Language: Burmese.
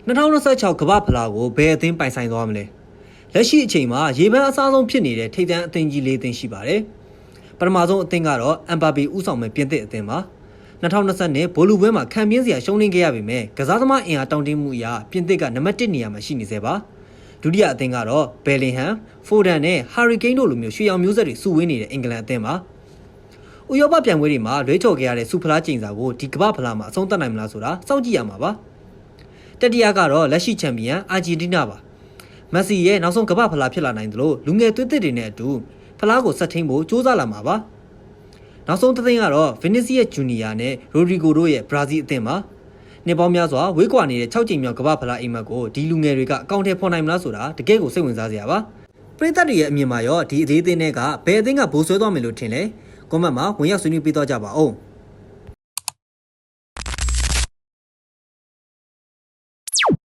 2026ကမ္ဘာဖလားကိုဘယ်အသင်းပိုင်ဆိုင်သွားမလဲလက်ရှိအချိန်မှာရေပန်းအစားဆုံးဖြစ်နေတဲ့ထိပ်တန်းအသင်းကြီး၄သင်းရှိပါတယ်ပထမဆုံးအသင်းကတော့အမ်ဘာပီဦးဆောင်မဲ့ပြင်သစ်အသင်းပါ2020ဗိုလ်လူပွဲမှာခံပြင်းစရာရှုံးနိမ့်ခဲ့ရပေမဲ့ကစားသမားအင်အားတောင့်တင်းမှုအရပြင်သစ်ကနံပါတ်1နေရာမှာရှိနေသေးပါဒုတိယအသင်းကတော့ဘယ်လင်ဟမ်ဖိုဒန်နဲ့ဟာရီကိန်းတို့လိုမျိုးရွှေရောင်မျိုးဆက်တွေစုဝေးနေတဲ့အင်္ဂလန်အသင်းပါဥရောပပြိုင်ပွဲတွေမှာလွဲချော်ခဲ့ရတဲ့စူဖလားချိန်စာကိုဒီကမ္ဘာဖလားမှာအဆုံးသတ်နိုင်မလားဆိုတာစောင့်ကြည့်ရမှာပါတတိယကတော့လက်ရှိချန်ပီယံအာဂျင်တီးနားပါမက်ဆီရဲ့နောက်ဆုံးကမ္ဘာဖလားဖြစ်လာနိုင်သလိုလူငယ်သွေးသစ်တွေနဲ့အတူဖလားကိုဆက်ထိန်ဖို့ကြိုးစားလာမှာပါနောက်ဆုံးတစ်သိန်းကတော့ဗီနီစီယက်ဂျူနီယာနဲ့ရိုဒရီဂိုတို့ရဲ့ဘရာဇီးအသင်းပါနှစ်ပေါင်းများစွာဝေးကွာနေတဲ့6ကြိမ်မြောက်ကမ္ဘာဖလားအိမ်မက်ကိုဒီလူငယ်တွေကအကောင့်ထဲဖော်နိုင်မလားဆိုတာတကယ်ကိုစိတ်ဝင်စားစရာပါပရိသတ်တွေရဲ့အမြင်မှာရောဒီအသေးအသင်းတွေကဘယ်အသင်းကဘိုးဆွဲသွားမယ်လို့ထင်လဲကွန်မန့်မှာဝင်ရောက်ဆွေးနွေးပေးသွားကြပါဦး